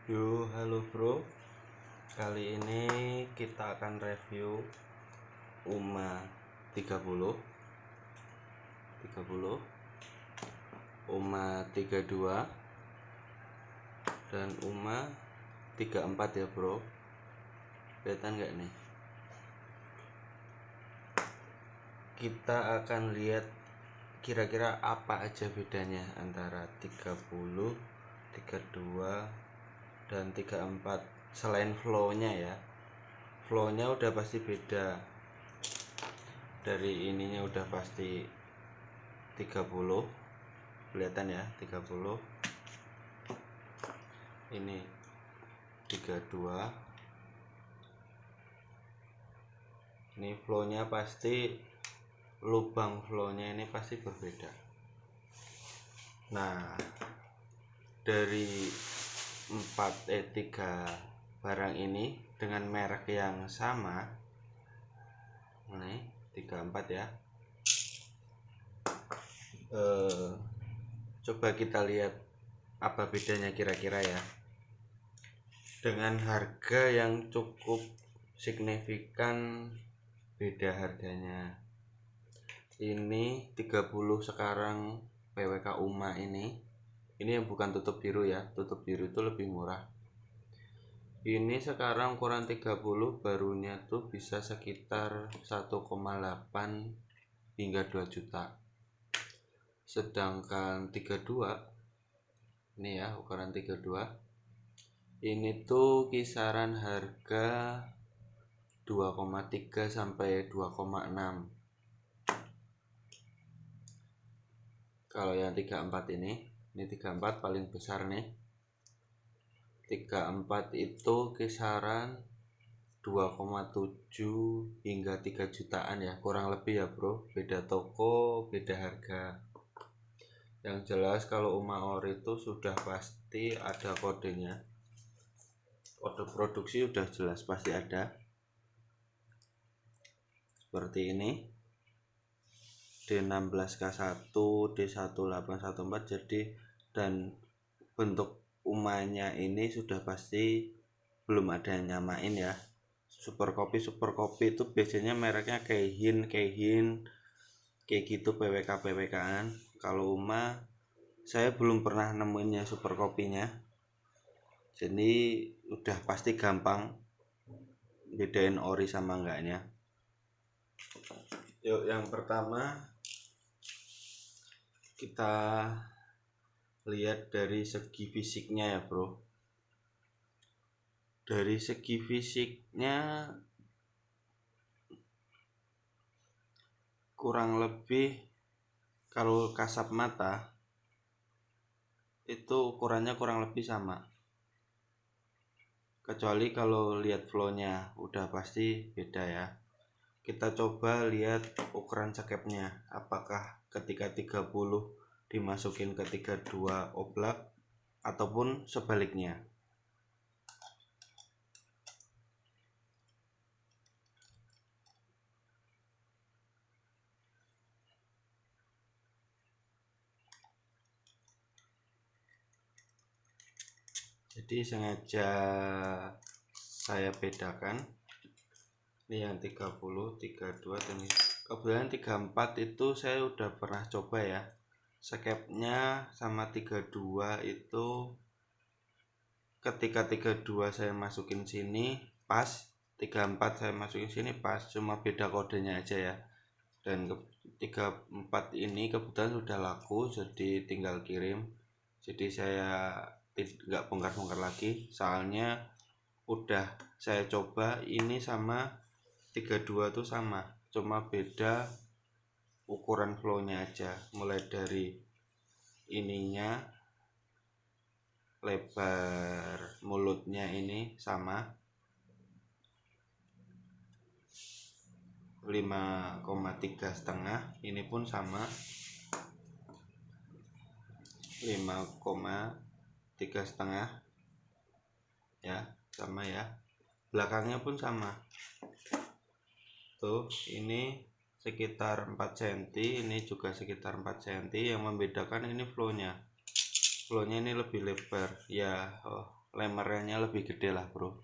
Yo, halo bro. Kali ini kita akan review UMA 30, UMA 32 dan UMA 34 ya bro. Kelihatan nggak nih? Kita akan lihat kira-kira apa aja bedanya antara 30, 32 dan 34 selain flow-nya ya. Flow-nya udah pasti beda. Dari ininya udah pasti 30. Kelihatan ya, 30. Ini 32. Ini flow-nya pasti, lubang flow-nya ini pasti berbeda. Nah, dari 3 barang ini dengan merek yang sama, ini 34 ya. Coba kita lihat apa bedanya kira-kira ya. Dengan harga yang cukup signifikan beda harganya. Ini 30 sekarang PWK UMA ini yang bukan tutup biru ya. Tutup biru itu lebih murah. Ini sekarang ukuran 30 barunya tuh bisa sekitar 1,8 hingga 2 juta. Sedangkan 32 ini ya, ukuran 32 ini tuh kisaran harga 2,3 sampai 2,6. Kalau yang 34 ini 34 paling besar nih. 34 itu kisaran 2,7 hingga 3 jutaan ya, kurang lebih ya bro. Beda toko, beda harga. Yang jelas kalau UMA ori itu sudah pasti ada kodenya. Kode produksi udah jelas pasti ada. Seperti ini. D16K1, D1814, jadi dan bentuk umanya ini sudah pasti belum ada yang nyamain ya. Super kopi itu biasanya mereknya Keihin kayak gitu, PWK-an. Kalau UMA saya belum pernah nemuinnya super kopinya, jadi udah pasti gampang bedain ori sama enggaknya. Yuk, yang pertama kita lihat dari segi fisiknya ya bro. Dari segi fisiknya kurang lebih kalau kasat mata itu ukurannya kurang lebih sama, kecuali kalau lihat flownya udah pasti beda ya. Kita coba lihat ukuran cekepnya, apakah ketika 30 dimasukin ke 32 oblak ataupun sebaliknya. Jadi sengaja saya bedakan. Ini yang 30, 32 dan kebetulan 34 itu saya udah pernah coba ya. Sekepnya sama 32 itu ketika 32 saya masukin sini pas, 34 saya masukin sini pas, cuma beda kodenya aja ya. Dan 34 ini kebetulan sudah laku, jadi tinggal kirim. Jadi saya nggak bongkar-bongkar lagi, soalnya udah saya coba ini sama 32 tuh sama, cuma beda ukuran flownya aja. Mulai dari ininya, lebar mulutnya ini sama 5,3 setengah, ini pun sama 5,3 setengah ya, sama ya. Belakangnya pun sama tuh, ini sekitar 4 cm, ini juga sekitar 4 cm. Yang membedakan ini flownya ini lebih lebar ya. lemernya lebih gede lah bro.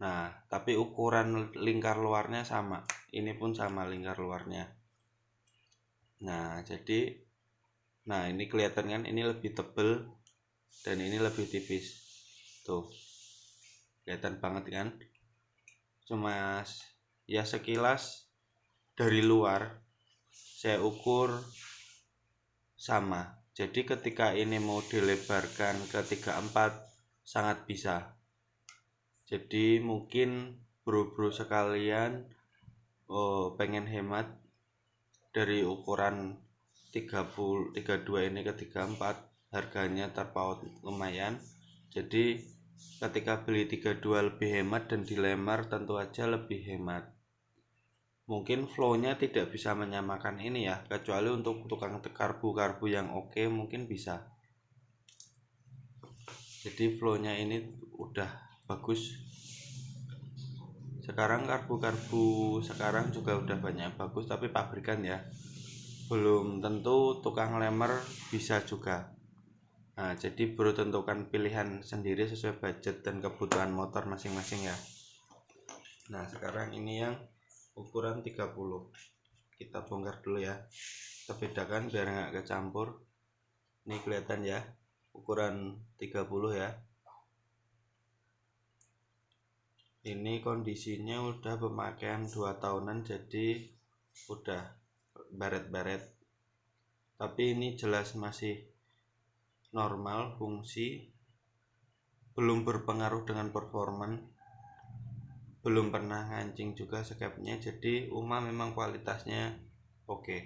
Nah tapi ukuran lingkar luarnya sama, ini pun sama lingkar luarnya. Nah jadi, nah ini kelihatan kan, ini lebih tebel dan ini lebih tipis tuh, kelihatan banget kan. Cuma ya sekilas dari luar saya ukur sama. Jadi ketika ini mau dilebarkan ke 34 sangat bisa. Jadi mungkin bro-bro sekalian pengen hemat dari ukuran 32 ini ke 34, harganya terpaut lumayan. Jadi ketika beli 32 lebih hemat dan dilemar tentu aja lebih hemat. Mungkin flownya tidak bisa menyamakan ini ya, kecuali untuk tukang karbu yang oke mungkin bisa. Jadi flownya ini udah bagus. Sekarang karbu sekarang juga udah banyak bagus, tapi pabrikan ya, belum tentu tukang lemer bisa juga. Nah jadi bro tentukan pilihan sendiri sesuai budget dan kebutuhan motor masing-masing ya. Nah sekarang ini yang ukuran 30 kita bongkar dulu ya, kita bedakan biar nggak kecampur. Ini kelihatan ya, ukuran 30 ya. Ini kondisinya udah pemakaian 2 tahunan, jadi udah baret-baret, tapi ini jelas masih normal fungsi, belum berpengaruh dengan performa, belum pernah ngancing juga sekapnya. Jadi UMA memang kualitasnya oke.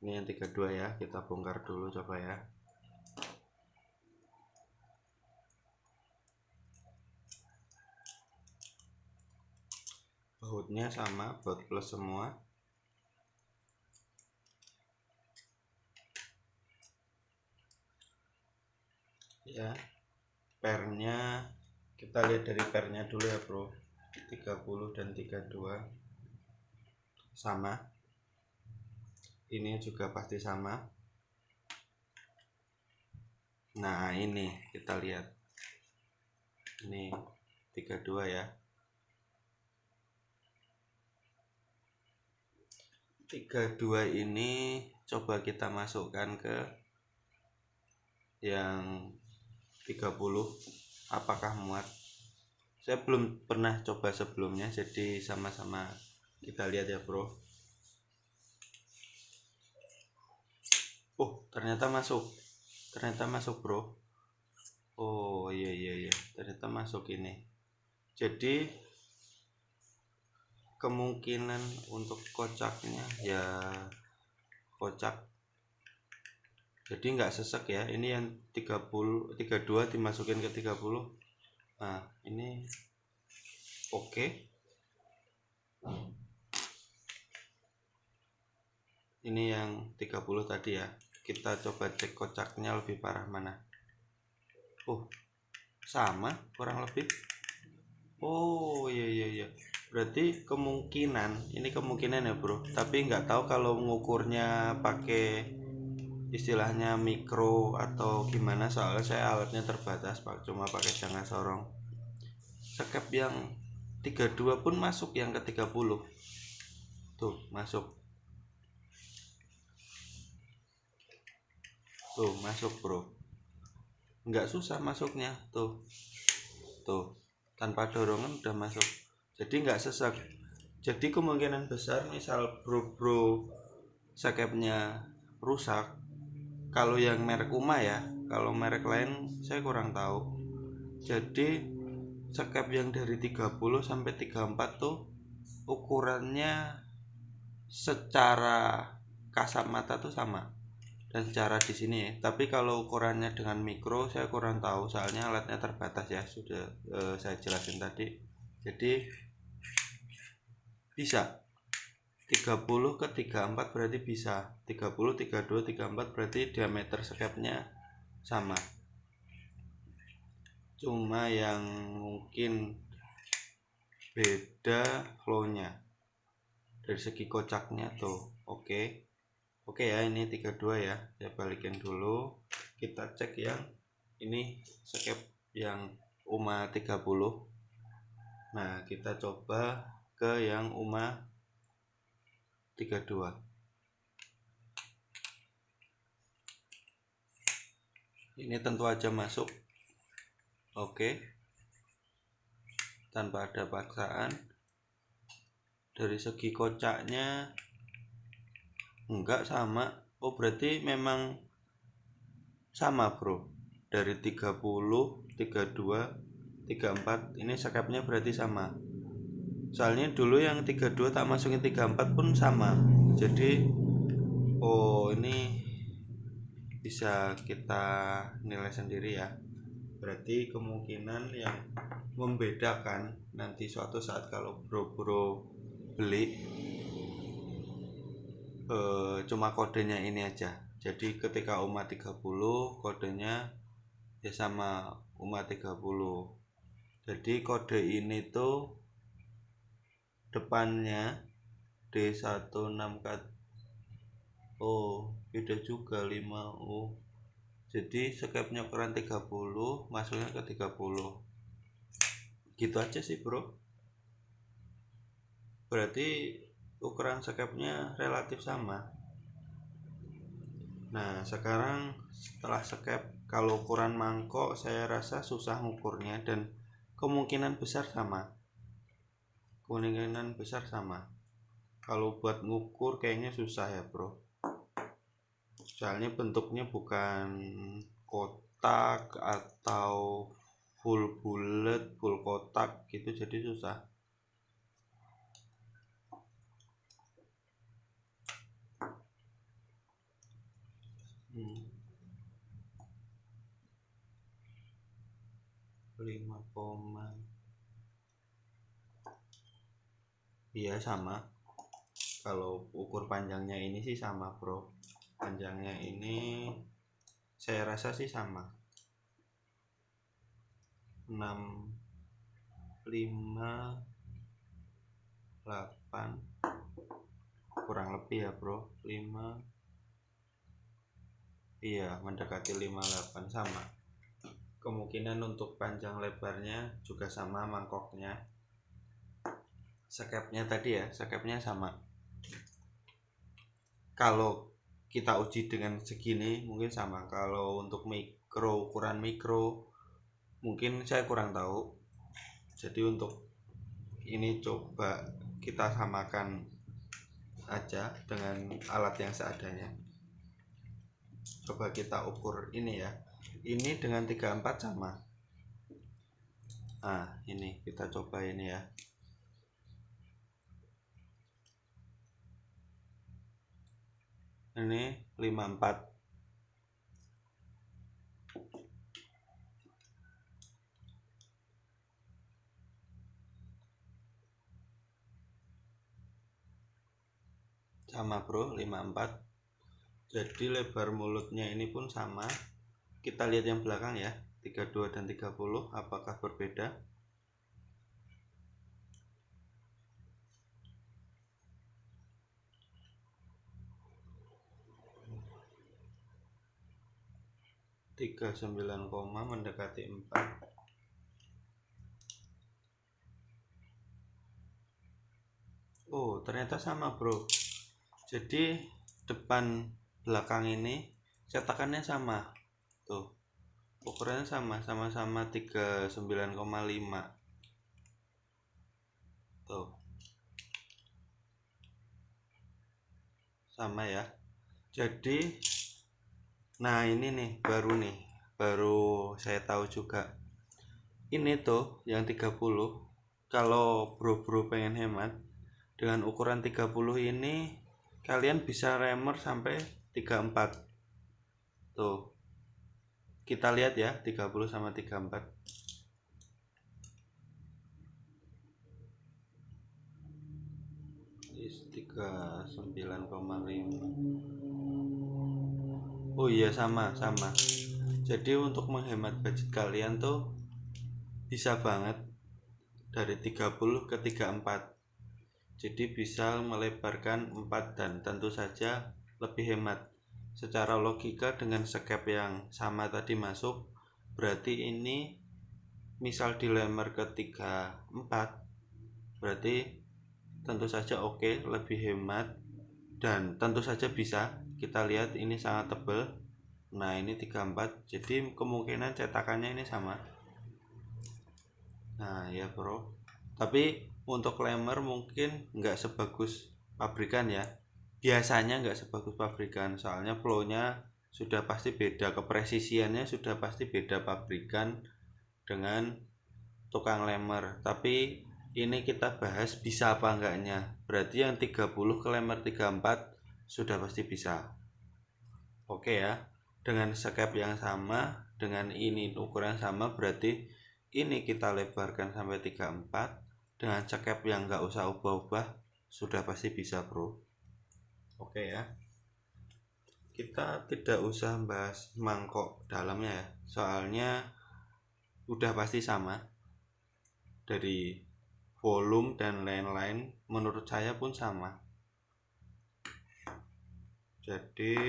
Ini yang 32 ya, kita bongkar dulu coba ya. Bautnya sama, baut plus semua. Ya, pernya kita lihat dari pernya dulu ya bro. 30 dan 32 sama, ini juga pasti sama. Nah ini kita lihat, ini 32 ya, 32 ini coba kita masukkan ke yang 30, apakah muat. Saya belum pernah coba sebelumnya, jadi sama-sama kita lihat ya bro. Ternyata masuk bro. Oh iya, ternyata masuk ini. Jadi kemungkinan untuk kocaknya ya kocak, jadi nggak sesek ya. Ini yang 32 dimasukin ke 30. Nah ini oke. Ini yang 30 tadi ya, kita coba cek kocaknya lebih parah mana. Sama kurang lebih. Oh iya, berarti ini kemungkinan ya bro, tapi nggak tahu kalau mengukurnya pakai istilahnya mikro atau gimana, soalnya saya alatnya terbatas pak, cuma pakai jangka sorong. Sekap yang 32 pun masuk yang ke 30 tuh, masuk bro, nggak susah masuknya tuh tanpa dorongan udah masuk, jadi nggak sesek. Jadi kemungkinan besar misal bro sekapnya rusak, kalau yang merek UMA ya, kalau merek lain saya kurang tahu. Jadi sekap yang dari 30 sampai 34 tuh ukurannya secara kasat mata tuh sama, dan secara di sini ya. Tapi kalau ukurannya dengan mikro saya kurang tahu, soalnya alatnya terbatas ya, sudah saya jelasin tadi. Jadi bisa 30 ke 34 berarti bisa, 30, 32, 34 berarti diameter sekapnya sama. Cuma yang mungkin beda flownya dari segi kocaknya tuh. Oke ya, ini 32 ya, saya balikin dulu. kita cek yang ini skep yang UMA 30. Nah, kita coba ke yang UMA 32. Ini tentu aja masuk. Oke. Tanpa ada paksaan. Dari segi kocaknya enggak sama. Oh, berarti memang sama, Bro. Dari 30, 32, 34 ini skepnya berarti sama. Soalnya dulu yang 32 tak masukin 34 pun sama. Jadi oh, ini bisa kita nilai sendiri ya. Berarti kemungkinan yang membedakan nanti suatu saat kalau bro beli cuma kodenya ini aja. Jadi ketika UMA 30 kodenya ya sama UMA 30. Jadi kode ini tuh depannya D16K. Oh, beda juga 5U. Jadi skepnya ukuran 30 masuknya ke 30. Gitu aja sih, Bro. Berarti ukuran skepnya relatif sama. Nah, sekarang setelah skep, kalau ukuran mangkok saya rasa susah ngukurnya dan kemungkinan besar sama. Kalau buat ngukur kayaknya susah ya, Bro. Soalnya bentuknya bukan kotak atau full bulat, full kotak gitu, jadi susah. Lima koma. Iya sama. Kalau ukur panjangnya ini sih sama, Bro. Panjangnya ini saya rasa sih sama. 6, 5, 8 kurang lebih ya, Bro. 5. Iya, mendekati 58 sama. Kemungkinan untuk panjang lebarnya juga sama mangkoknya. Skepnya tadi ya, skepnya sama. Kalau kita uji dengan segini mungkin sama. Kalau untuk mikro, ukuran mikro mungkin saya kurang tahu. Jadi untuk ini coba kita samakan aja dengan alat yang seadanya. Coba kita ukur ini ya. Ini dengan 34 sama. Nah, ini kita coba ini ya. Ini 54. Sama, Bro, 54. Jadi lebar mulutnya ini pun sama. Kita lihat yang belakang ya, 32 dan 30 apakah berbeda? Tiga 9, mendekati 4. Oh, ternyata sama, Bro. Jadi depan belakang ini cetakannya sama. Tuh. Ukurannya sama-sama 39,5. Tuh. Sama ya. Jadi nah ini nih baru saya tahu juga. Ini tuh yang 30. Kalau bro-bro pengen hemat dengan ukuran 30 ini kalian bisa remer sampai 34. Tuh. Kita lihat ya 30 sama 34. Is 39,5. Oh iya sama. Jadi untuk menghemat budget kalian tuh bisa banget dari 30 ke 34. Jadi bisa melebarkan 4 dan tentu saja lebih hemat. secara logika dengan skep yang sama tadi masuk, berarti ini misal dilemar ke 34, berarti tentu saja oke, lebih hemat, dan tentu saja bisa. Kita lihat ini sangat tebal. Nah ini 34, jadi kemungkinan cetakannya ini sama. Nah ya bro, tapi untuk lemar mungkin nggak sebagus pabrikan ya. Biasanya nggak sebagus pabrikan, soalnya flownya sudah pasti beda, kepresisiannya sudah pasti beda pabrikan dengan tukang lemar. Tapi ini kita bahas bisa apa enggaknya. Berarti yang 30 ke lemar 34 sudah pasti bisa. Oke ya, dengan skep yang sama, dengan ini ukuran sama, berarti ini kita lebarkan sampai 34. Dengan skep yang nggak usah ubah-ubah sudah pasti bisa bro. Oke ya, kita tidak usah bahas mangkok dalamnya ya, soalnya udah pasti sama. Dari volume dan lain-lain menurut saya pun sama. Jadi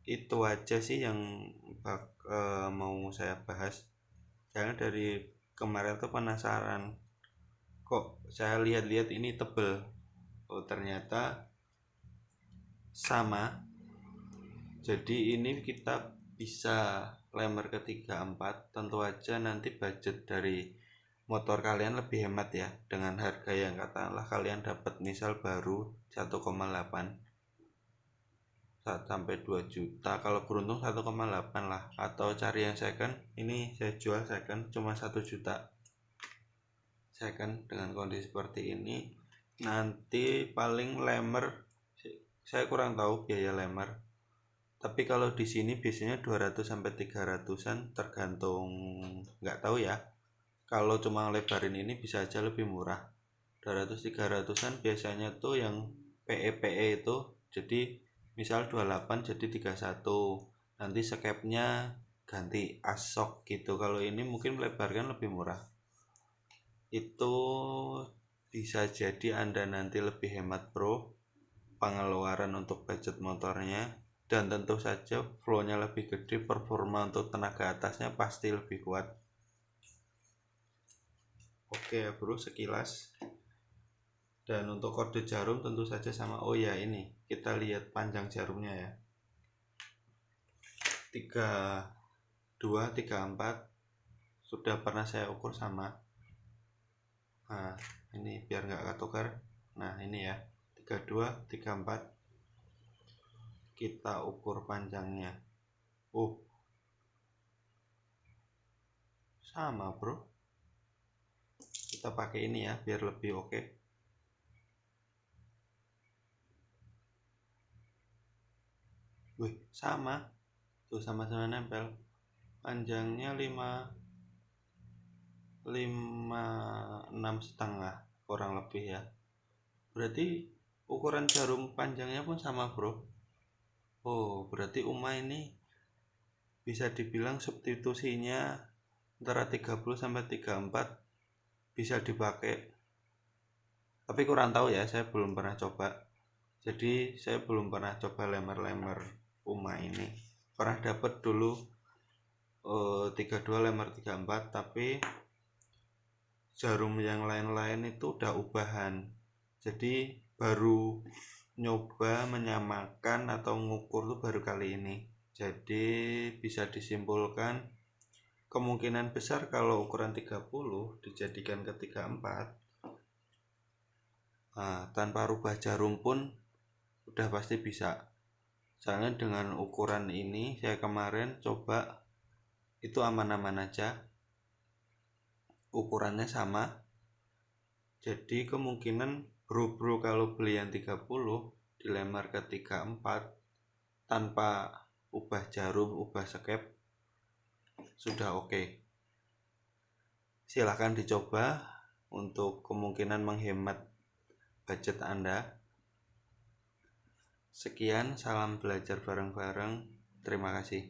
itu aja sih yang mau saya bahas. Saya dari kemarin tuh penasaran, kok saya lihat-lihat ini tebel, oh ternyata sama. Jadi ini kita bisa lemar ke 34. Tentu aja nanti budget dari motor kalian lebih hemat ya, dengan harga yang katakanlah kalian dapat misal baru 1,8 sampai 2 juta, kalau beruntung 1,8 lah, atau cari yang second. Ini saya jual second cuma 1 juta second dengan kondisi seperti ini. Nanti paling lemar saya kurang tahu biaya lemar, tapi kalau di sini biasanya 200 sampai 300-an tergantung, nggak tahu ya. Kalau cuma lebarin ini bisa aja lebih murah, 200-300-an biasanya tuh yang PE itu. Jadi misal 28 jadi 31, nanti skepnya ganti asok gitu. Kalau ini mungkin melebarkan lebih murah. Itu bisa jadi Anda nanti lebih hemat bro, pengeluaran untuk budget motornya, dan tentu saja flow-nya lebih gede, performa untuk tenaga atasnya pasti lebih kuat. Oke ya bro, sekilas. Dan untuk kode jarum tentu saja sama. Oh ya, ini kita lihat panjang jarumnya ya, 32, 34 sudah pernah saya ukur sama. Nah ini biar nggak ketukar. Nah ini ya 32, 34 kita ukur panjangnya. Sama bro, kita pakai ini ya biar lebih oke. Wih sama tuh, sama-sama nempel. Panjangnya 6,5 kurang lebih ya. Berarti ukuran jarum panjangnya pun sama bro. Oh berarti UMA ini bisa dibilang substitusinya antara 30 sampai 34 bisa dipakai. Tapi kurang tahu ya, saya belum pernah coba. Jadi saya belum pernah coba lemar-lemar UMA ini. Pernah dapat dulu 32 lemar 34, tapi jarum yang lain-lain itu udah ubahan. Jadi baru nyoba menyamakan atau ngukur tuh baru kali ini. Jadi bisa disimpulkan kemungkinan besar kalau ukuran 30 dijadikan ke 34, tanpa rubah jarum pun udah pasti bisa. Soalnya dengan ukuran ini saya kemarin coba itu aman-aman aja, ukurannya sama. Jadi kemungkinan bro kalau beli yang 30 dilemar ke 34 tanpa ubah jarum, ubah skep sudah oke. Silahkan dicoba untuk kemungkinan menghemat budget Anda. Sekian, salam belajar bareng-bareng. Terima kasih.